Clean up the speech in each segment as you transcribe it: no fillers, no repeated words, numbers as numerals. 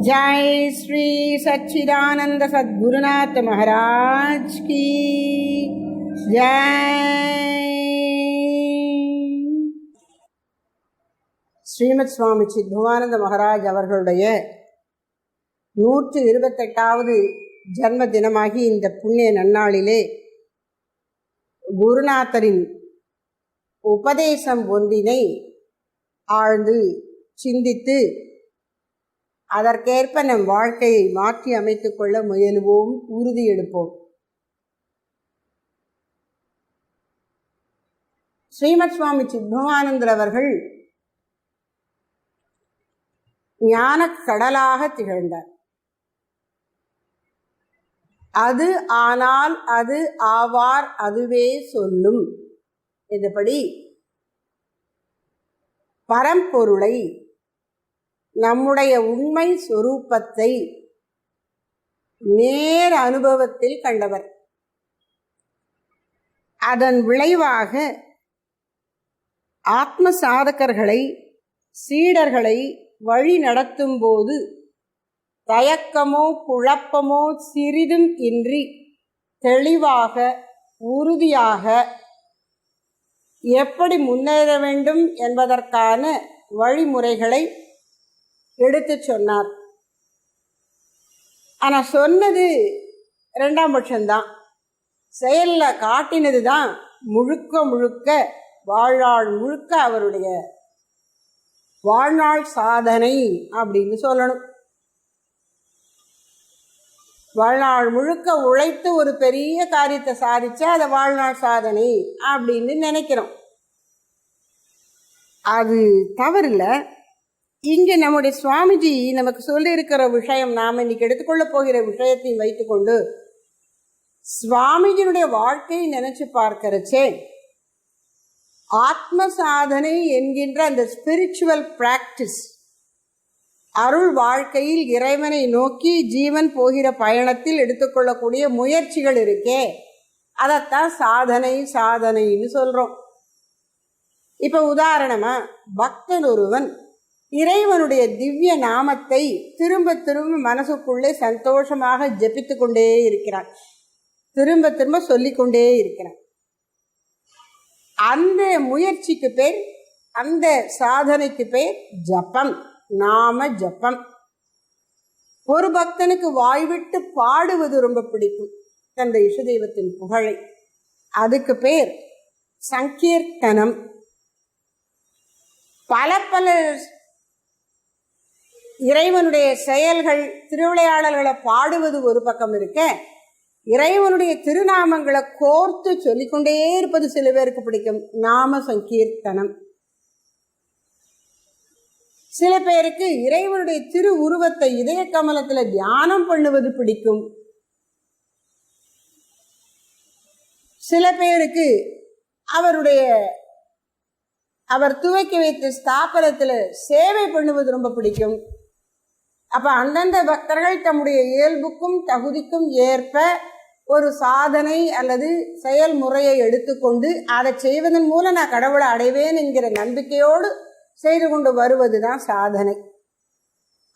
जय श्री सच्चिदानंद सद्गुरुनाथ महाराज की जय. ஸ்ரீமத் சுவாமி சித்பவானந்த மகாராஜ் அவர்களுடைய 128வது ஜன்ம தினமாகி இந்த புண்ணிய நன்னாளிலே குருநாதரின் உபதேசம் ஒன்றினை ஆழ்ந்து சிந்தித்து அதற்கேற்ப நம் வாழ்க்கையை மாற்றி அமைத்துக் கொள்ள முயலுவோம், உறுதி எடுப்போம். ஸ்ரீமத் சுவாமி சித்பவானந்தர் அவர்கள் ஞானக் கடலாக திகழ்ந்தார். அது ஆனால் அது ஆவார் அதுவே சொல்லும் என்றபடி பரம்பொருளை, நம்முடைய உண்மை சொரூபத்தை நேர் அனுபவத்தில் கண்டவர். அதன் விளைவாக ஆத்ம சாதகர்களை, சீடர்களை வழி நடத்தும் போது தயக்கமோ குழப்பமோ சிறிதும் இன்றி தெளிவாக உறுதியாக எப்படி முன்னேற வேண்டும் என்பதற்கான வழிமுறைகளை எடுத்து சொன்னார். ஆனால் சொன்னது 2ஆம் பட்சம்தான், செயலில் காட்டினது தான் முழுக்க முழுக்க வாழ்நாள் முழுக்க அவருடைய வாழ்நாள் சாதனை அப்படின்னு சொல்லணும். வாழ்நாள் முழுக்க உழைத்து ஒரு பெரிய காரியத்தை சாதிச்சா அதை வாழ்நாள் சாதனை அப்படின்னு நினைக்கிறோம். அது தவறில்லை. இங்கே நம்முடைய சுவாமிஜி நமக்கு சொல்லியிருக்கிற விஷயம், நாம் இன்னைக்கு எடுத்துக்கொள்ள போகிற விஷயத்தையும் வைத்துக்கொண்டு சுவாமிஜியுடைய வாழ்க்கையை நினைச்சு பார்க்கிறச்சே, ஆத்ம சாதனை என்கின்ற அந்த ஸ்பிரிச்சுவல் பிராக்டிஸ், அருள் வாழ்க்கையில் இறைவனை நோக்கி ஜீவன் போகிற பயணத்தில் எடுத்துக்கொள்ளக்கூடிய முயற்சிகள் இருக்கே, அதைத்தான் சாதனை சாதனைன்னு சொல்றோம். இப்ப உதாரணமா, பக்தன் ஒருவன் இறைவனுடைய திவ்ய நாமத்தை திரும்ப திரும்ப மனசுக்குள்ளே சந்தோஷமாக ஜபித்து கொண்டே இருக்கிறான், திரும்ப திரும்ப சொல்லிக்கொண்டே இருக்கிறான். அந்த முயற்சிக்கு பேர், அந்த சாதனைக்கு பேர் ஜபம், நாம ஜபம். ஒரு பக்தனுக்கு வாய்விட்டு பாடுவது ரொம்ப பிடிக்கும், தந்த இஷ்டதெய்வத்தின் புகழை. அதுக்கு பேர் சங்கீர்த்தனம். பல பல இறைவனுடைய செயல்கள், திருவிளையாடல்களை பாடுவது ஒரு பக்கம் இருக்க, இறைவனுடைய திருநாமங்களை கோர்த்து சொல்லிக்கொண்டே இருப்பது சில பேருக்கு பிடிக்கும், நாம சங்கீர்த்தனம். சில பேருக்கு இறைவனுடைய திரு உருவத்தை இதய கமலத்துல தியானம் பண்ணுவது பிடிக்கும். சில பேருக்கு அவர் துவக்கி வைத்த ஸ்தாபனத்துல சேவை பண்ணுவது ரொம்ப பிடிக்கும். அப்ப அந்தந்த பக்தர்கள் தம்முடைய இயல்புக்கும் தகுதிக்கும் ஏற்ப ஒரு சாதனை அல்லது செயல்முறையை எடுத்துக்கொண்டு அதை செய்வதன் மூலம் நான் கடவுளை அடைவேன் என்கிற நம்பிக்கையோடு செய்து கொண்டு வருவதுதான் சாதனை.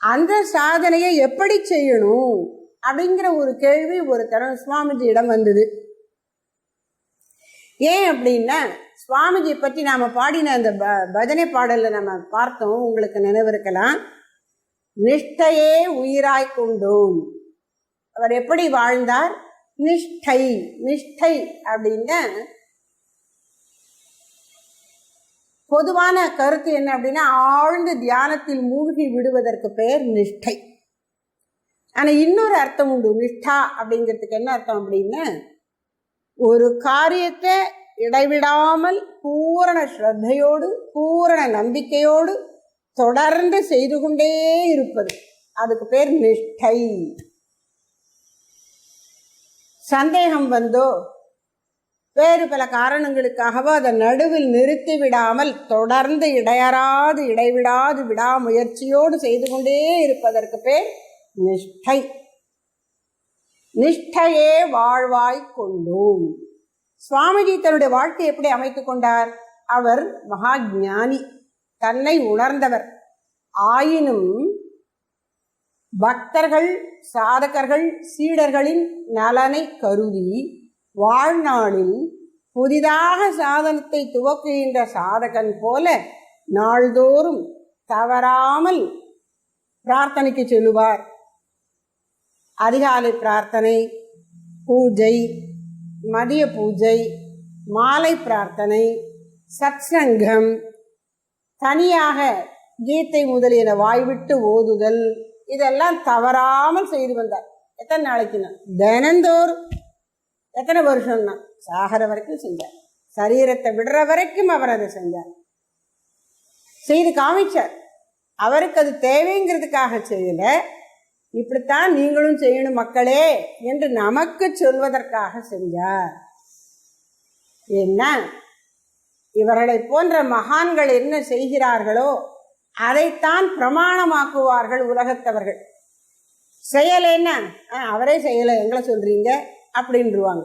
அந்த சாதனையை எப்படி செய்யணும் அப்படிங்கிற ஒரு கேள்வி ஒரு தரம் சுவாமிஜியிடம் வந்தது. ஏன் அப்படின்னா, சுவாமிஜி பற்றி நாம பாடின அந்த பஜனை பாடல்ல நம்ம பார்த்தோம், உங்களுக்கு நினைவிருக்கலாம். நிஷ்டையே உயிராய் கொண்டோம். அவர் எப்படி வாழ்ந்தார்? நிஷ்டை. நிஷ்டை அப்படின்னா பொதுவான கருத்து என்ன அப்படின்னா, ஆழ்ந்த தியானத்தில் மூழ்கி விடுவதற்கு பெயர் நிஷ்டை. ஆனா இன்னொரு அர்த்தம் உண்டு. நிஷ்டா அப்படிங்கிறதுக்கு என்ன அர்த்தம் அப்படின்னா, ஒரு காரியத்தை இடைவிடாமல் பூரண ஸ்ரத்தையோடு பூரண நம்பிக்கையோடு தொடர்ந்து செய்து கொண்டே இருப்பது, அதுக்கு பேர் நிஷ்டை. சந்தேகம் வந்தோ வேறு பல காரணங்களுக்காகவோ அதை நடுவில் நிறுத்தி விடாமல் தொடர்ந்து இடைவிடாது விடாமுயற்சியோடு செய்து கொண்டே இருப்பதற்கு பேர் நிஷ்டை. நிஷ்டையே வாழ்வாய் கொண்டோம். சுவாமிஜி தன்னுடைய வாழ்க்கை எப்படி அமைத்துக் கொண்டார்? அவர் மகா ஞானி, தன்னை உணர்ந்தவர். ஆயினும் பக்தர்கள் சாதகர்கள் சீடர்களின் நலனை கருதி வாழ்நாளில் புதிதாக சாதனத்தை துவக்குகின்ற சாதகன் போல நாள்தோறும் தவறாமல் பிரார்த்தனைக்கு செல்லுவார். அதிகாலை பிரார்த்தனை, பூஜை, மதிய பூஜை, மாலை பிரார்த்தனை, சத்சங்கம், தனியாக கீதை முதலியன வாய்விட்டு ஓதுதல், இதெல்லாம் தவறாமல் செய்து வந்தார். எத்தனை நாளைக்குன்னா தினந்தோறும், எத்தனை வருஷம்னா சாகர வரைக்கும் செஞ்சார். சரீரத்தை விடுற வரைக்கும் அவர் அதை செஞ்சார், செய்து காமிச்சார். அவருக்கு அது தேவைங்கிறதுக்காக செய்யல, இப்படித்தான் நீங்களும் செய்யணும் மக்களே என்று நமக்கு சொல்வதற்காக செஞ்சார். ஏன்னா இவர்களை போன்ற மகான்கள் என்ன செய்கிறார்களோ அதைத்தான் பிரமாணமாக்குவார்கள் உலகத்தவர்கள். செயல் என்ன, அவரே செய்யலை எங்களை சொல்றீங்க அப்படின்ருவாங்க.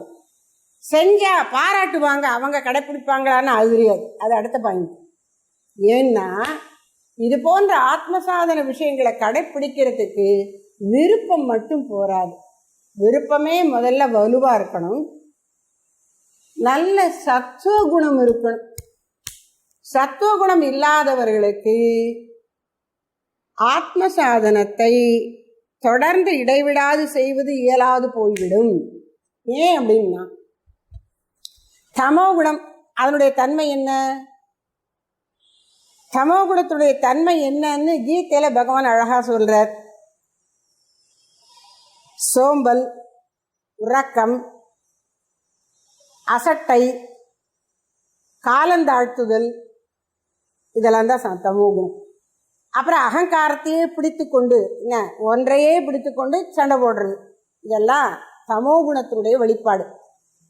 செஞ்சா பாராட்டுவாங்க, அவங்க கடைப்பிடிப்பாங்களான்னு அது தெரியாது, அது அடுத்த பாயிண்ட். ஏன்னா இது போன்ற ஆத்ம சாதன விஷயங்களை கடைப்பிடிக்கிறதுக்கு விருப்பம் மட்டும் போராது. விருப்பமே முதல்ல வலுவா இருக்கணும், நல்ல சத்துவ குணம் இருக்கணும். சத்துவ குணம் இல்லாதவர்களுக்கு ஆத்ம சாதனத்தை தொடர்ந்து இடைவிடாது செய்வது இயலாது போய்விடும். ஏன் அப்படின்னா தமோ குணம் அதனுடைய தன்மை என்ன, தமோ குணத்துடைய தன்மை என்னன்னு கீதையில பகவான் அழகா சொல்றார். சோம்பல், உறக்கம், அசட்டை, காலந்தாழ்த்துதல், இதெல்லாம் தான் தமோ குணம். அப்புறம் அகங்காரத்தையே பிடித்து கொண்டு ஒன்றையே பிடித்து கொண்டு சண்டை போடுறது, இதெல்லாம் தமோ குணத்தினுடைய வெளிப்பாடு.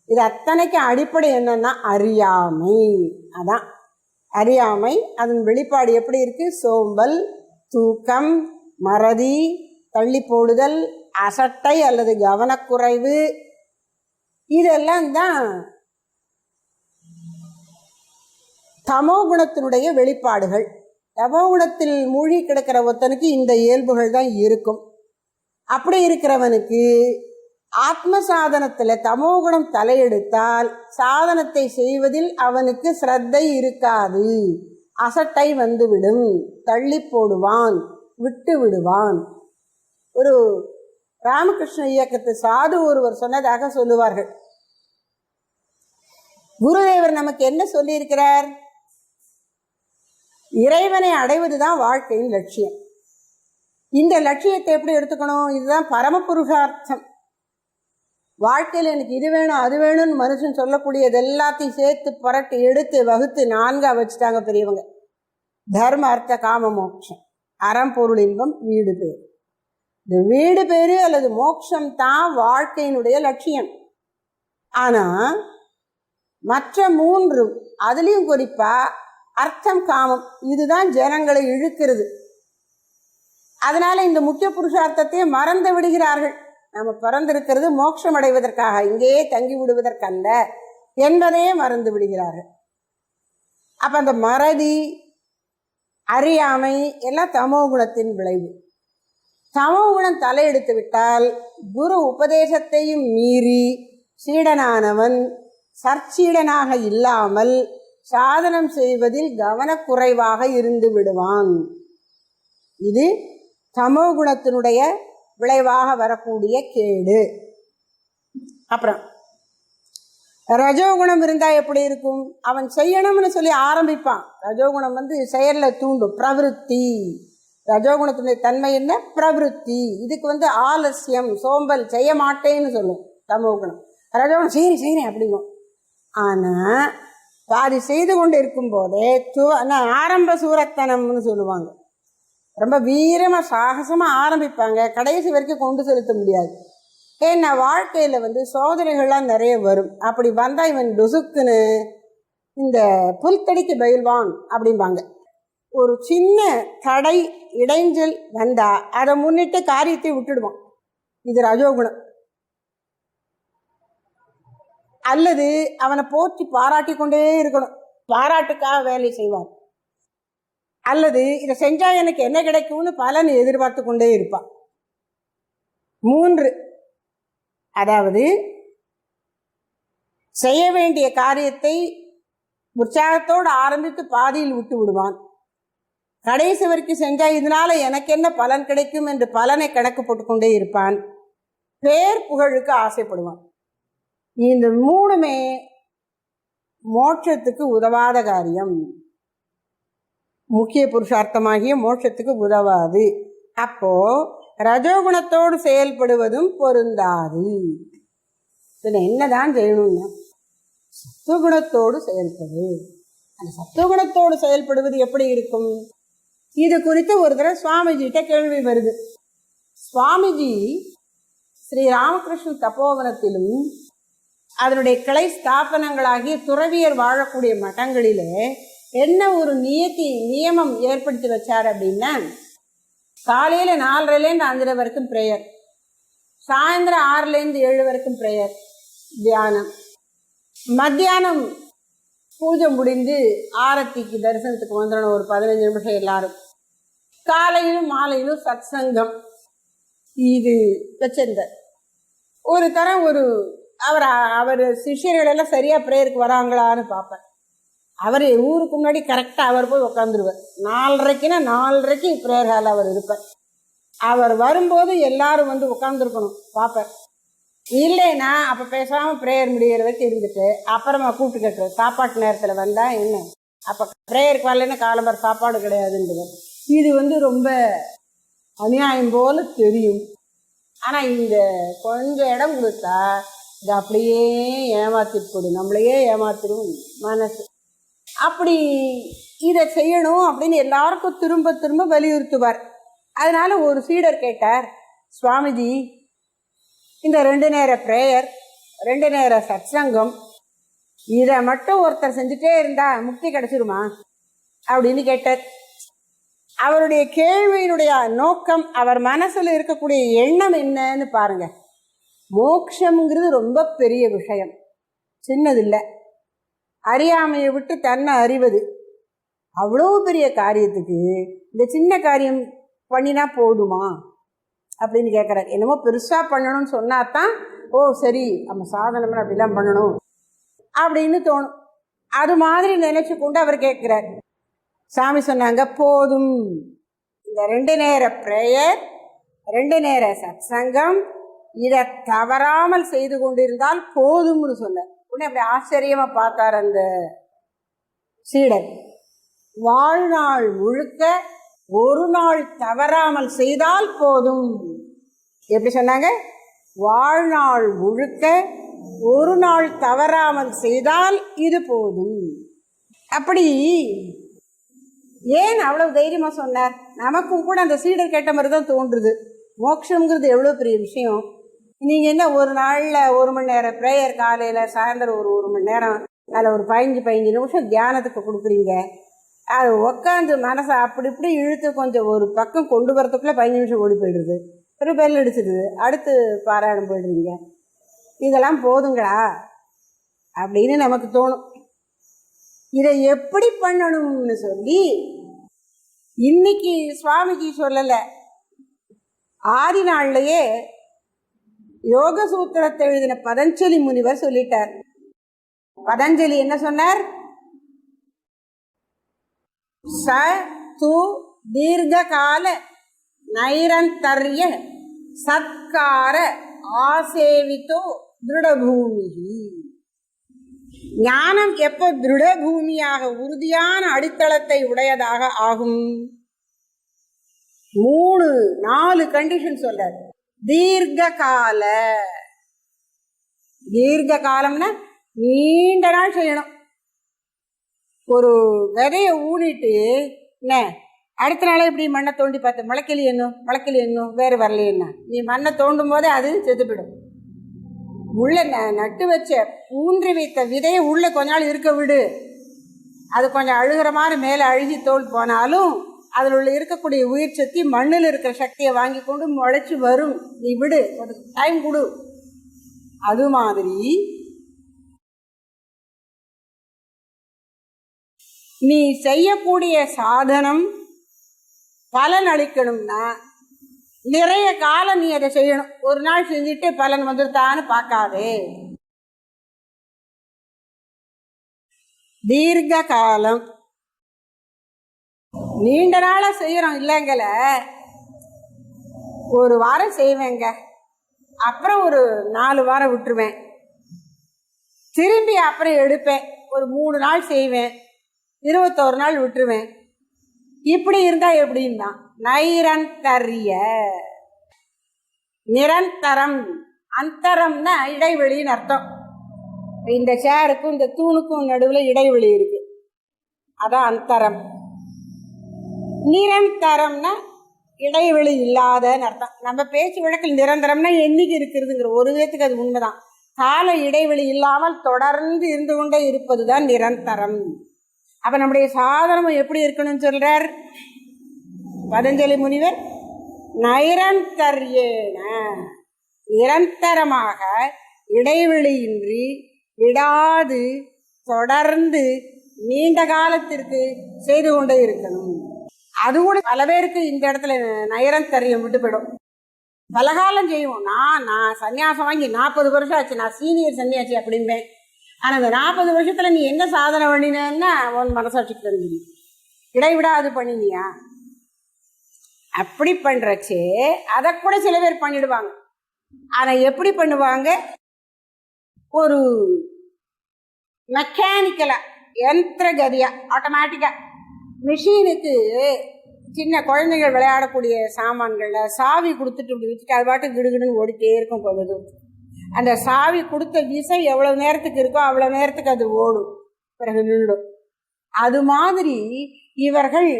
இது அத்தனைக்கு அடிப்படை என்னன்னா அறியாமை. அதான் அறியாமை, அதன் வெளிப்பாடு எப்படி இருக்கு? சோம்பல், தூக்கம், மறதி, தள்ளி போடுதல், அசட்டை அல்லது கவனக்குறைவு, இதெல்லாம் தான் தமோ குணத்தினுடைய வெளிப்பாடுகள். தமோ குணத்தில் மூழ்கி கிடக்கிற ஒருத்தனுக்கு இந்த இயல்புகள் தான் இருக்கும். அப்படி இருக்கிறவனுக்கு ஆத்ம சாதனத்தில் தமோ குணம் தலையெடுத்தால் சாதனத்தை செய்வதில் அவனுக்கு ஸ்ரத்தை இருக்காது, அசட்டை வந்துவிடும், தள்ளி போடுவான், விட்டு விடுவான். ஒரு ராமகிருஷ்ண இயக்கத்து சாது ஒருவர் சொன்னதாக சொல்லுவார்கள். குருதேவர் நமக்கு என்ன சொல்லியிருக்கிறார்? இறைவனை அடைவதுதான் வாழ்க்கையின் லட்சியம். இந்த லட்சியத்தை எப்படி எடுத்துக்கணும்? இதுதான் பரம புருஷார்த்தம். வாழ்க்கையில் எனக்கு இது வேணும் அது வேணும்னு மனுஷன் சொல்லக்கூடியது எல்லாத்தையும் சேர்த்து புரட்டி எடுத்து வகுத்து 4 வச்சுட்டாங்க பெரியவங்க. தர்ம, அர்த்த, காம, மோட்சம். அறம், பொருள், இன்பம், வீடு பேரு. இந்த வீடு பேரு அல்லது மோட்சம் தான் வாழ்க்கையினுடைய லட்சியம். ஆனா மற்ற 3, அதுலயும் குறிப்பா அர்த்தம், காமம், இதுதான் ஜனங்களை இழுக்கிறது. அதனால இந்த முக்கிய புருஷார்த்தத்தையே மறந்து விடுகிறார்கள். நம்ம பிறந்திருக்கிறது மோட்சம் அடைவதற்காக, இங்கேயே தங்கி விடுவதற்கல்ல என்பதையே மறந்து விடுகிறார்கள். அப்ப அந்த மறதி, அறியாமை எல்லாம் தமோ குணத்தின் விளைவு. தமோ குணம் தலையெடுத்து விட்டால் குரு உபதேசத்தையும் மீறி சீடனானவன் சற்சீடனாக இல்லாமல் சாதனம் செய்வதில் கவனக்குறைவாக இருந்து விடுவான். இது தமோ குணத்தினுடைய விளைவாக வரக்கூடிய கேடு. அப்புறம் ரஜோகுணம் இருந்தா எப்படி இருக்கும்? அவன் செய்யணும்னு சொல்லி ஆரம்பிப்பான். ரஜோகுணம் செயல்ல தூண்டும், பிரவிருத்தி. ரஜோகுணத்தினுடைய தன்மை என்ன? பிரவிருத்தி. இதுக்கு ஆலசியம், சோம்பல், செய்ய மாட்டேன்னு சொல்லும் தமோ குணம். ரஜோகுணம் செய்கிறேன் அப்படிங்கும். ஆனா பாதி செய்து கொண்டு இருக்கும் போதே ஆரம்ப சூரத்தனம்னு சொல்லுவாங்க. ரொம்ப வீரமா சாகசமா ஆரம்பிப்பாங்க, கடைசி வரைக்கும் கொண்டு செலுத்த முடியாது. ஏன்னா வாழ்க்கையில சோதனைகள்லாம் நிறைய வரும். அப்படி வந்தா இவன் டுசுக்குன்னு இந்த புல்தடிக்கு பயில்வான் அப்படிம்பாங்க. ஒரு சின்ன தடை, இடைஞ்சல் வந்தா அதை முன்னிட்டு காரியத்தை விட்டுடுவான். இது ரஜோகுணம். அல்லது அவனை போற்றி பாராட்டி கொண்டே இருக்கணும், பாராட்டுக்காக வேலை செய்வான். அல்லது இதை செஞ்சா எனக்கு என்ன கிடைக்கும்னு பலன் எதிர்பார்த்து கொண்டே இருப்பான். 3, அதாவது செய்ய வேண்டிய காரியத்தை உற்சாகத்தோடு ஆரம்பித்து பாதியில் விட்டு விடுவான். கடைசி வரைக்கும் செஞ்சா இதனால எனக்கு என்ன பலன் கிடைக்கும் என்று பலனை கணக்கு போட்டுக்கொண்டே இருப்பான். பேர் புகழுக்கு ஆசைப்படுவான். இந்த 3மே மோட்சத்துக்கு உதவாத காரியம், முக்கிய புருஷார்த்தமாகிய மோட்சத்துக்கு உதவாது. அப்போ ரஜோகுணத்தோடு செயல்படுவதும் பொருந்தாது. என்னதான் செய்யணும்னா சத்துவகுணத்தோடு செயல்படு. அந்த சத்துவகுணத்தோடு செயல்படுவது எப்படி இருக்கும்? இது குறித்து ஒரு தடவை சுவாமிஜிட்ட கேள்வி வருது. சுவாமிஜி ஸ்ரீ ராமகிருஷ்ண தபோவனத்திலும் அதனுடைய கிளை ஸ்தாபனங்களாகிய துறவியர் வாழக்கூடிய மட்டங்களிலே என்ன ஒரு நியமம் ஏற்படுத்தி வச்சார் அப்படின்னா, காலையில் 4:30லேருந்து 5:30 வரைக்கும் ப்ரேயர், சாயந்தரம் 6லேருந்து 7 வரைக்கும் ப்ரேயர் தியானம், மத்தியானம் பூஜை முடிந்து ஆரத்திக்கு தரிசனத்துக்கு வந்துடணும் ஒரு 15 நிமிஷம் எல்லாரும், காலையிலும் மாலையிலும் சத் சங்கம். இது வச்சிருந்தார். ஒரு தரம் அவர் சிஷியர்கள் எல்லாம் சரியா ப்ரேயருக்கு வராங்களான்னு பார்ப்பேன். அவர் ஊருக்கு முன்னாடி கரெக்டாக அவர் போய் உட்காந்துருவார். 4:30க்குன்னா 4:30க்கு ப்ரேயர் ஹால் அவர் இருப்பார். அவர் வரும்போது எல்லாரும் வந்து உட்காந்துருக்கணும் பார்ப்பேன். இல்லைன்னா அப்போ பேசாமல் ப்ரேயர் முடிகிற வரைக்கும் இருந்துட்டு அப்புறமா கூப்பிட்டு கேட்குறது, சாப்பாட்டு நேரத்தில் வந்தால் என்ன, அப்போ ப்ரேயருக்கு வரலன்னா காலம்பர் சாப்பாடு கிடையாதுன்றது. இது ரொம்ப அநியாயம் போல தெரியும். ஆனால் இந்த கொஞ்சம் இடம் கொடுத்தா இது அப்படியே ஏமாத்திட்டு போடும், நம்மளையே ஏமாத்திடும் மனசு. அப்படி இதை செய்யணும் அப்படின்னு எல்லாருக்கும் திரும்ப திரும்ப வலியுறுத்துவார். அதனால ஒரு சீடர் கேட்டார், சுவாமிஜி இந்த 2 நேர ப்ரேயர் 2 நேர சத்சங்கம் இதை மட்டும் ஒருத்தர் செஞ்சுட்டே இருந்தா முக்தி கிடைச்சிருமா அப்படின்னு கேட்டார். அவருடைய கேள்வியினுடைய நோக்கம், அவர் மனசுல இருக்கக்கூடிய எண்ணம் என்னன்னு பாருங்க. மோட்சம்ங்கிறது ரொம்ப பெரிய விஷயம், சின்னதில்லை. அறியாமையை விட்டு தன்னை அறிவது அவ்வளோ பெரிய காரியத்துக்கு இந்த சின்ன காரியம் பண்ணினா போதுமா அப்படின்னு கேட்குறாரு. என்னமோ பெருசாக பண்ணணும்னு சொன்னாதான் ஓ சரி நம்ம சாதனை அப்படிலாம் பண்ணணும் அப்படின்னு தோணும். அது மாதிரி நினைச்சு கொண்டு அவர் கேட்குறார். சாமி சொன்னாங்க, போதும் இந்த 2 நேர ப்ரேயர் 2 நேர சத் சங்கம் இதை தவறாமல் செய்து கொண்டிருந்தால் போதும்னு சொன்னார். உடனே அப்படி ஆச்சரியமா பார்த்தார் அந்த சீடர். வாழ்நாள் முழுக்க ஒரு நாள் தவறாமல் செய்தால் போதும். எப்படி சொன்னாங்க? வாழ்நாள் முழுக்க ஒரு நாள் தவறாமல் செய்தால் இது போதும். அப்படி ஏன் அவ்வளவு தைரியமா சொன்னார்? நமக்கும் கூட அந்த சீடர் கேட்ட மாதிரி தான் தோன்றுது. மோட்சங்கிறது எவ்வளோ பெரிய விஷயம். நீங்கள் என்ன ஒரு நாளில் 1 மணி நேரம் ப்ரேயர், காலையில் சாயந்தரம் ஒரு மணி நேரம், அதில் ஒரு 15 நிமிஷம் தியானத்துக்கு கொடுக்குறீங்க. அது உட்காந்து மனசை அப்படி இப்படி இழுத்து கொஞ்சம் ஒரு பக்கம் கொண்டு வரத்துக்குள்ளே 15 நிமிஷம் ஓடி போயிடுது. ஒரு பெல் அடிச்சிடுது, அடுத்து பாராயணம் போயிடுறீங்க. இதெல்லாம் போதுங்களா அப்படின்னு நமக்கு தோணும். இதை எப்படி பண்ணணும்னு சொல்லி இன்னைக்கு சுவாமிஜி சொல்லலை, ஆதி நாள்லயே யோக சூத்திரத்தை எழுதின பதஞ்சலி முனிவர் சொல்லிட்டார். பதஞ்சலி என்ன சொன்னார்? ச து தீர்கால நைரந்தர்ய சத்கார ஆசேவித்தோ திருடபூமி. ஞானம் எப்போ திருடபூமியாக உறுதியான அடித்தளத்தை உடையதாக ஆகும்? 3-4 கண்டிஷன் சொல்றார். தீர்கால, தீர்க்க காலம்னா நீண்ட நாள் செய்யணும். ஒரு விதையை ஊனிட்டு என்ன அடுத்த நாளே இப்படி மண்ணை தோண்டி பார்த்து முளைக்கலையேன்னும் வேறு வரலையேன்னா நீ மண்ணை தோண்டும் போதே அது செத்துப்பிடும். உள்ள நட்டு வச்ச ஊன்றி வைத்த விதையை உள்ள கொஞ்ச நாள் இருக்க விடு. அது கொஞ்சம் அழுகிற மாதிரி மேலே அழுகி தோல் போனாலும் அதில் உள்ள இருக்கக்கூடிய உயிர் சக்தி மண்ணில் இருக்கிற சக்தியை வாங்கி கொண்டு முளைச்சி வரும். நீ விடு, அதுக்கு டைம் கொடு. அது மாதிரி நீ செய்யக்கூடிய சாதனம் பலன் அளிக்கணும்னா நிறைய காலம் நீ அதை செய்யணும். ஒரு நாள் செஞ்சுட்டு பலன் வந்துட்டான்னு பார்க்காதே. தீர்க்க காலம், நீண்ட நாளா செய்யறோம் இல்லைங்கள. ஒரு வாரம் செய்வேங்க, அப்புறம் ஒரு 4 வாரம் விட்டுருவேன், திரும்பி அப்புறம் எடுப்பேன், ஒரு 3 நாள் செய்வேன், 21 நாள் விட்டுருவேன். இப்படி இருந்தா எப்படின்னா நைரந்தரிய. நிரந்தரம், அந்தரம்னா இடைவெளின்னு அர்த்தம். இந்த சேருக்கும் இந்த தூணுக்கும் நடுவில் இடைவெளி இருக்கு, அதான் அந்தரம். நிரந்தரம்னா இடைவெளி இல்லாதன்னு அர்த்தம். நம்ம பேச்சு வழக்கில் நிரந்தரம்னா என்னைக்கு இருக்கிறதுங்கிற ஒரு விதத்துக்கு அது உண்மைதான். கால இடைவெளி இல்லாமல் தொடர்ந்து இருந்து கொண்டே இருப்பது தான் நிரந்தரம். அப்ப நம்முடைய சாதனம் எப்படி இருக்கணும்னு சொல்றார் பதஞ்சலி முனிவர். நைரந்தர்யேன, நிரந்தரமாக இடைவெளியின்றி விடாது தொடர்ந்து நீண்ட காலத்திற்கு செய்து கொண்டே இருக்கணும். அது கூட பல பேருக்கு இந்த இடத்துல நைரந்தரியம் விட்டு போயிடும். பலகாலம் செய்வோம். நான் சன்னியாசம் வாங்கி 40 வருஷம் ஆச்சு, நான் சீனியர் சன்னியாசி அப்படின்பேன். ஆனால் அந்த 40 வருஷத்துல நீ என்ன சாதனை பண்ணினா உன் மனசாட்சிக்கு தெரிஞ்சு இடைவிடாது பண்ணினியா? அப்படி பண்றச்சே அதை கூட சில பேர் பண்ணிடுவாங்க. ஆனா எப்படி பண்ணுவாங்க? ஒரு மெக்கானிக்கலா, யந்திர கதியா, ஆட்டோமேட்டிக்கா. மிஷினுக்கு சின்ன குழந்தைகள் விளையாடக்கூடிய சாமான்கள்ல சாவி கொடுத்துட்டு இப்படி வச்சுட்டு அது பாட்டு கிடுகிடுன்னு ஓடிட்டே இருக்கும். போகுது அந்த சாவி கொடுத்த விசை எவ்வளவு நேரத்துக்கு இருக்கோ அவ்வளவு நேரத்துக்கு அது ஓடும், பிறகு நின்றுடும். அது மாதிரி இவர்கள்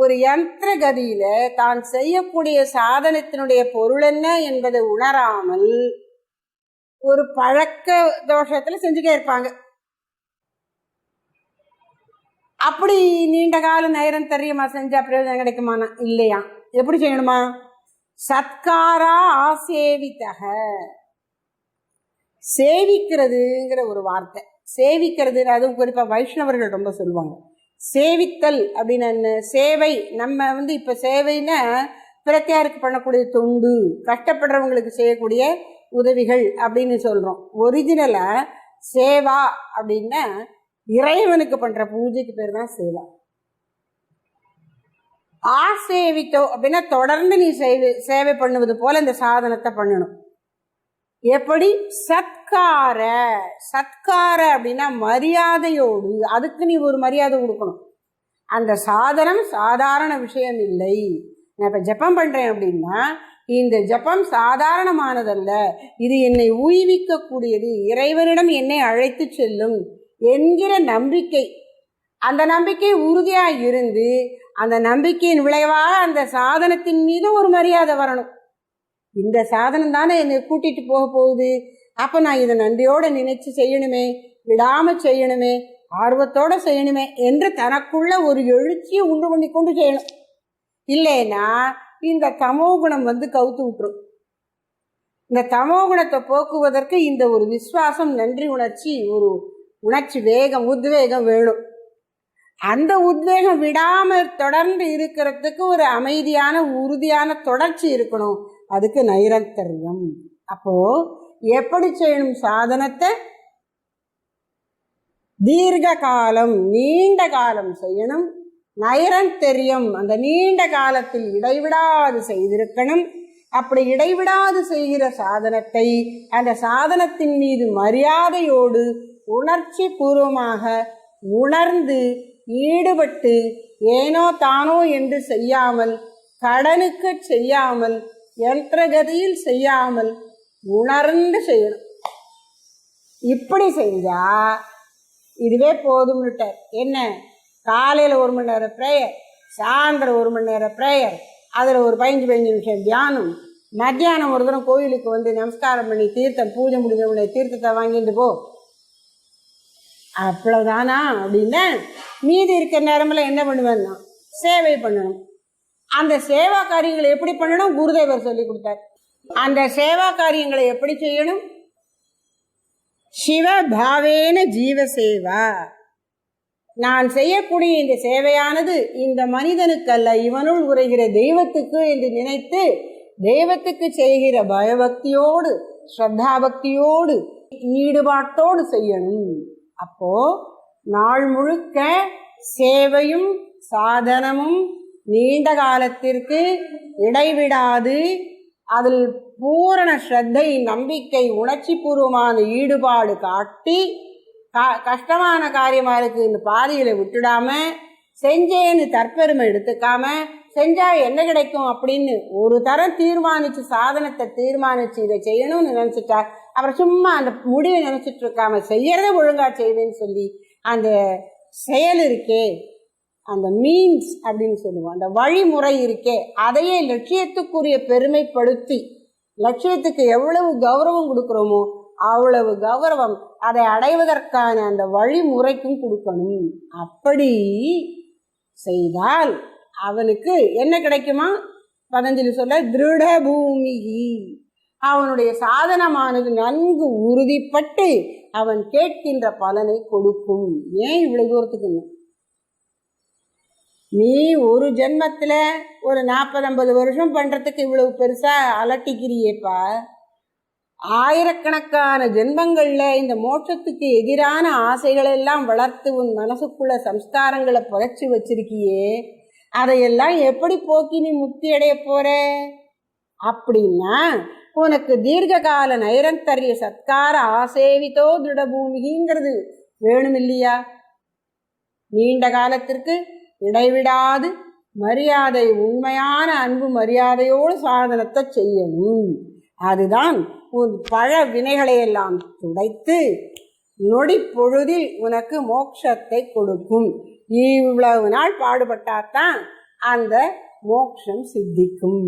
ஒரு யந்திர கதியில தான் செய்யக்கூடிய சாதனத்தினுடைய பொருள் என்ன என்பதை உணராமல் ஒரு பழக்க தோஷத்துல செஞ்சுட்டே இருப்பாங்க. அப்படி நீண்ட கால நைரந்தரியமா செஞ்சா பிரயோஜனம் கிடைக்குமானா இல்லையா? எப்படி செய்யணுமா? சத்காரா ஆசேவித்தக. சேவிக்கிறதுங்கிற ஒரு வார்த்தை, சேவிக்கிறது அதுவும் குறிப்பா வைஷ்ணவர்கள் ரொம்ப சொல்லுவாங்க. சேவித்தல் அப்படின்னு என்ன? சேவை. நம்ம இப்ப சேவைன்னா பிரத்தியாருக்கு பண்ணக்கூடிய தொண்டு, கஷ்டப்படுறவங்களுக்கு செய்யக்கூடிய உதவிகள் அப்படின்னு சொல்றோம். ஒரிஜினலா சேவா அப்படின்னா இறைவனுக்கு பண்ற பூஜைக்கு பேர் தான் சேவா. ஆசேவித்தோ அப்படின்னா தொடர்ந்து நீ சேவை பண்ணுவது போல இந்த சாதனத்தை பண்ணணும். எப்படி? சத்கார. சத்கார அப்படின்னா மரியாதையோடு, அதுக்கு நீ ஒரு மரியாதை கொடுக்கணும். அந்த சாதனம் சாதாரண விஷயம் இல்லை. நான் இப்ப ஜபம் பண்றேன் அப்படின்னா இந்த ஜபம் சாதாரணமானதல்ல, இது என்னை ஊய்விக்க கூடியது, இறைவனிடம் என்னை அழைத்து செல்லும் என்கிற நம்பிக்கை. அந்த நம்பிக்கை உறுதியாக இருந்து அந்த நம்பிக்கையின் விளைவாக அந்த சாதனத்தின் மீது ஒரு மரியாதை வரணும். இந்த சாதனம் தானே என்னை கூட்டிட்டு போக போகுது, அப்ப நான் இதை நன்றியோட நினைச்சு செய்யணுமே, விடாம செய்யணுமே, ஆர்வத்தோட செய்யணுமே என்று தனக்குள்ள ஒரு எழுச்சியை உண்டு பண்ணி கொண்டு செய்யணும். இல்லைன்னா இந்த தமோ குணம் கவுத்து விட்டுரும். இந்த தமோ குணத்தை போக்குவதற்கு இந்த ஒரு விசுவாசம், நன்றி உணர்ச்சி, ஒரு உணர்ச்சி வேகம், உத்வேகம் வேணும். அந்த உத்வேகம் விடாம தொடர்ந்து இருக்கிறதுக்கு ஒரு அமைதியான உறுதியான தொடர்ச்சி இருக்கணும். அதுக்கு நைரந்தரியம். அப்போ எப்படி செய்யணும் சாதனத்தை? தீர்க்க காலம், நீண்ட காலம் செய்யணும். நைரந்தரியம், அந்த நீண்ட காலத்தில் இடைவிடாது செய்திருக்கணும். அப்படி இடைவிடாது செய்கிற சாதனத்தை அந்த சாதனத்தின் மீது மரியாதையோடு உணர்ச்சி பூர்வமாக உணர்ந்து ஈடுபட்டு ஏனோ தானோ என்று செய்யாமல், கடனுக்கு செய்யாமல், யந்திரகதியில் செய்யாமல் உணர்ந்து செய்யணும். இப்படி செஞ்சா இதுவே போதும்னுட்டார். என்ன? காலையில் 1 மணி நேரம் ப்ரேயர், சாயந்தரம் 1 மணி நேரம் ப்ரேயர், அதில் ஒரு 15 நிமிஷம் தியானம், மத்தியானம் ஒரு தரம் கோயிலுக்கு நமஸ்காரம் பண்ணி தீர்த்தம் பூஜை முடிஞ்ச தீர்த்தத்தை வாங்கிட்டு போ, அவ்வளவுதானா? அப்படின்னா மீதி இருக்கிற நேரமில் என்ன பண்ணுவேன்னா சேவை பண்ணணும். அந்த சேவா காரியங்களை எப்படி பண்ணணும்? குருதேவர் சொல்லி கொடுத்தார். அந்த சேவா காரியங்களை எப்படி செய்யணும்? சிவபாவேன ஜீவசேவா. நான் செய்யக்கூடிய இந்த சேவையானது இந்த மனிதனுக்கு அல்ல, இவனுள் உரைகிற தெய்வத்துக்கு என்று நினைத்து தெய்வத்துக்கு செய்கிற பயபக்தியோடு, ஸ்ரத்தாபக்தியோடு, ஈடுபாட்டோடு செய்யணும். அப்போ நாள் முழுக்க சேவையும் சாதனமும் நீண்ட காலத்திற்கு இடைவிடாது அதில் பூரண ஸ்ரத்தை, நம்பிக்கை, உணர்ச்சி பூர்வமான ஈடுபாடு காட்டி கஷ்டமான காரியமா இருக்கு இந்த பாதியில விட்டுடாம, செஞ்சேன்னு தற்பெருமை எடுத்துக்காம, செஞ்சா என்ன கிடைக்கும் அப்படின்னு ஒரு தரம் தீர்மானிச்சு, சாதனத்தை தீர்மானிச்சு இதை செய்யணும்னு நினைச்சிட்டா அப்புறம் சும்மா அந்த முடிவை நினைச்சிட்டு இருக்காம செய்யறத ஒழுங்கா செய்வேன்னு சொல்லி அந்த செயல் இருக்கே, அந்த மீன்ஸ் அப்படின்னு சொல்லுவோம், அந்த வழிமுறை இருக்கே, அதையே லட்சியத்துக்குரிய பெருமைப்படுத்தி, லட்சியத்துக்கு எவ்வளவு கௌரவம் கொடுக்குறோமோ அவ்வளவு கௌரவம் அதை அடைவதற்கான அந்த வழிமுறைக்கும் கொடுக்கணும். அப்படி செய்தால் அவனுக்கு என்ன கிடைக்குமா? பதஞ்சலி சொல்ல திருட பூமிகி, அவனுடைய சாதனமானது நன்கு உறுதிப்பட்டு அவன் கேட்கின்ற பலனை கொடுக்கும். ஏன் இவ்வளவு தூரத்துக்கு? நீ ஒரு ஜென்மத்துல ஒரு 40-50 வருஷம் பண்றதுக்கு இவ்வளவு பெருசா அலட்டிக்கிறியேப்பா. ஆயிரக்கணக்கான ஜென்மங்கள்ல இந்த மோட்சத்துக்கு எதிரான ஆசைகளை எல்லாம் வளர்த்து உன் மனசுக்குள்ள சம்ஸ்காரங்களை புதைச்சி வச்சிருக்கியே, அதையெல்லாம் எப்படி போக்கி நீ முக்தி அடைய போற? அப்படின்னா உனக்கு தீர்க்க கால நைரந்தரிய சத்கார ஆசேவித்தோ திருடபூமிங்கிறது வேணும் இல்லையா? நீண்ட காலத்திற்கு இடைவிடாது மரியாதை, உண்மையான அன்பு மரியாதையோடு சாதனத்தை செய்யணும். அதுதான் உன் பழ வினைகளையெல்லாம் துடைத்து நொடி பொழுதில் உனக்கு மோட்சத்தை கொடுக்கும். இவ்வளவு நாள் பாடுபட்டாத்தான் அந்த மோட்சம் சித்திக்கும்.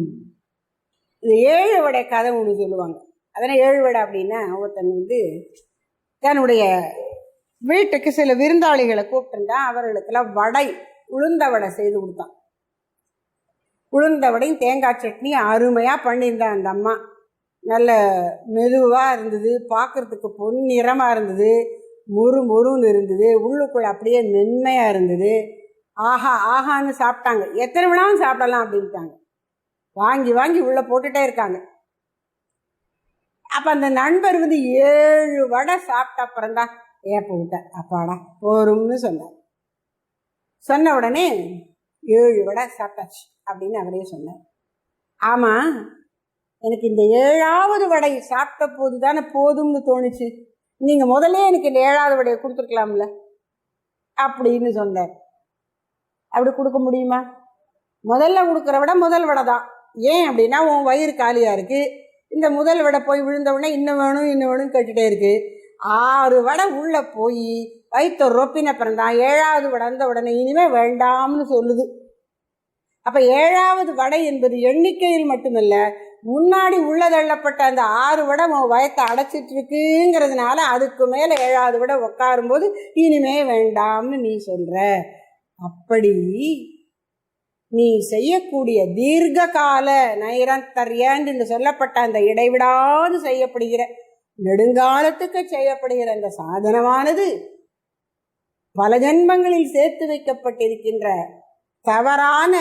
இது 7 வடை கதை ஒன்று சொல்லுவாங்க. அதனால் 7 வடை அப்படின்னா ஒருத்தன் தன்னுடைய வீட்டுக்கு சில விருந்தாளிகளை கூப்பிட்டுருந்தான். அவர்களுக்கெல்லாம் வடை, உளுந்த வடை செய்து கொடுத்தான். உளுந்த வடையும் தேங்காய் சட்னி அருமையாக பண்ணியிருந்தான் அந்த அம்மா. நல்ல மெதுவாக இருந்தது, பார்க்குறதுக்கு பொன்னிறமாக இருந்தது, முறுன்னு இருந்தது, உள்ளுக்குள்ள அப்படியே மென்மையாக இருந்தது. ஆஹா ஆஹான்னு சாப்பிட்டாங்க. எத்தனை வேணாலும் சாப்பிடலாம் அப்படின்ட்டாங்க. வாங்கி வாங்கி உள்ளே போட்டுட்டே இருக்காங்க. அப்போ அந்த நண்பர் 7 வடை சாப்பிட்ட அப்புறம்தான் ஏப்ப விட்டார். அப்பாடா போரும்னு சொன்னார். சொன்ன உடனே 7 வடை சாப்பிட்டாச்சு அப்படின்னு அவரே சொன்னார். ஆமாம், எனக்கு இந்த 7வது வடை சாப்பிட்ட போது தானே போதும்னு தோணுச்சு. நீங்கள் முதல்ல எனக்கு இந்த 7வது வடையை கொடுத்துருக்கலாம்ல அப்படின்னு சொன்னார். அப்படி கொடுக்க முடியுமா? முதல்ல கொடுக்குற விட முதல் வடை தான். ஏன் அப்படின்னா உன் வயிறு காலியாக இருக்குது. இந்த முதல் வடை போய் விழுந்த உடனே இன்னும் வேணும் கேட்டுகிட்டே இருக்குது. 6 வடை உள்ளே போய் வயிற்று ரொப்பின பிறந்தான் 7வது வடை அந்த உடனே இனிமேல் வேண்டாம்னு சொல்லுது. அப்போ 7வது வடை என்பது எண்ணிக்கையில் மட்டுமல்ல, முன்னாடி உள்ளதள்ளப்பட்ட அந்த 6 வடை வயத்தை அடைச்சிட்டு இருக்குங்கிறதுனால அதுக்கு மேலே 7வது வடை உட்காரும்போது இனிமே வேண்டாம்னு நீ சொல்ற. அப்படி நீ செய்யக்கூடிய தீர்க்க கால நைரந்தர்யன்னு சொல்லப்பட்ட அந்த இடைவிடாது செய்யப்படுகிற நெடுங்காலத்துக்கு செய்யப்படுகிற அந்த சாதனமானது பல ஜென்மங்களில் சேர்த்து வைக்கப்பட்டிருக்கின்ற தவறான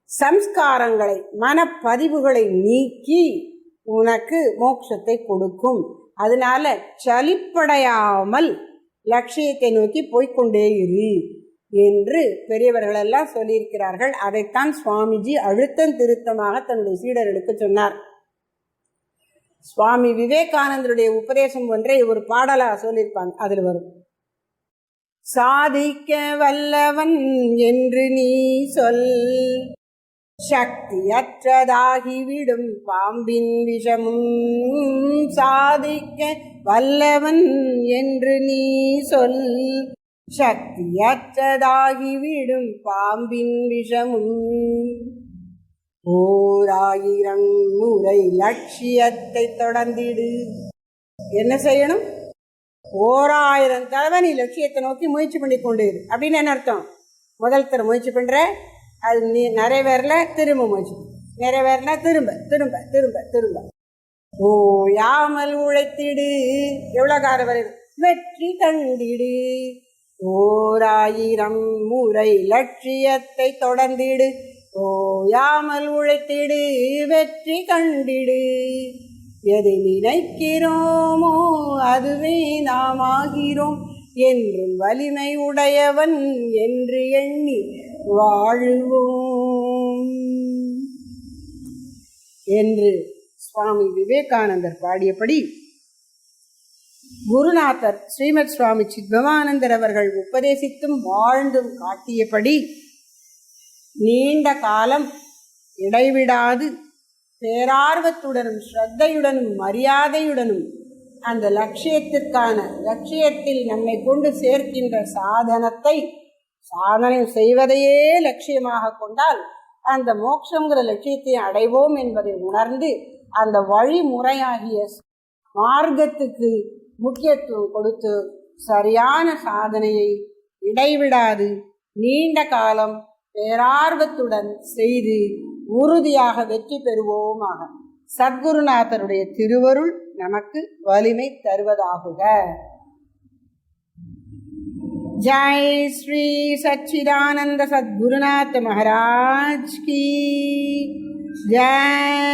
சம்ஸ்காரங்களை, மனப்பதிவுகளை நீக்கி உனக்கு மோட்சத்தை கொடுக்கும். அதனால சலிப்படையாமல் லட்சியத்தை நோக்கி போய்கொண்டே இரு என்று பெரியவர்களெல்லாம் சொல்லியிருக்கிறார்கள். அதைத்தான் சுவாமிஜி அழுத்தம் திருத்தமாக தன்னுடைய சீடர்களுக்கு சொன்னார். சுவாமி விவேகானந்தருடைய உபதேசம் ஒன்றை ஒரு பாடலா சொல்லியிருப்பாங்க. அதில் வரும், சாதிக்க வல்லவன் என்று நீ சொல், சக்தியற்றதாகிவிடும் பாம்பின் விஷமும். சாதிக்க வல்லவன் என்று நீ சொல், சக்தியற்றதாகிவிடும் பாம்பின் விஷமும். 1000 முறை லட்சியத்தை தொடர்ந்திடு. என்ன செய்யணும்? 1000 தடவை நீ லட்சியத்தை நோக்கி முயற்சி பண்ணி கொண்டு இரு. அப்படின்னு என்ன அர்த்தம்? முதல் தடவை முயற்சி பண்ற, அது நீ நிறைவேறல, திரும்ப முயற்சி, நிறைவேறல, திரும்ப திரும்ப திரும்ப திரும்ப ஓயாமல் உழைத்திடு. எவ்வளோ காலம் வரை? வெற்றி கண்டிடு. 1000 முறை லட்சியத்தை தொடர்ந்திடு. ஓயாமல் உழைத்திடு வெற்றி கண்டிடு. எதை நினைக்கிறோமோ அதுவே நாம் ஆகிறோம். என்றும் வலிமை உடையவன் என்று எண்ணி வாழுவோம் என்று சுவாமி விவேகானந்தர் பாடியபடி குருநாதர் ஸ்ரீமத் சுவாமி சித்பவானந்தர் அவர்கள் உபதேசித்தும் வாழ்ந்தும் காட்டியபடி நீண்ட காலம் இடைவிடாது பேரார்வத்துடனும் ஸ்ரத்தையுடனும் மரியாதையுடனும் அந்த லட்சியத்தில் நம்மை கொண்டு சேர்க்கின்ற சாதனை செய்வதையே லட்சியமாக கொண்டால் அந்த மோட்சங்கிற லட்சியத்தை அடைவோம் என்பதை உணர்ந்து அந்த வழிமுறையாகிய மார்க்கத்துக்கு முக்கியத்துவம் கொடுத்து சரியான சாதனையை இடைவிடாது நீண்ட காலம் பேரார்வத்துடன் செய்து உறுதியாக வெற்றி பெறுவோமாக. சத்குருநாதருடைய திருவருள் நமக்கு வலிமை தருவதாகுக. ஜெய் ஸ்ரீ சச்சிதானந்த சத்குருநாத மகாராஜ் கி ஜெய்.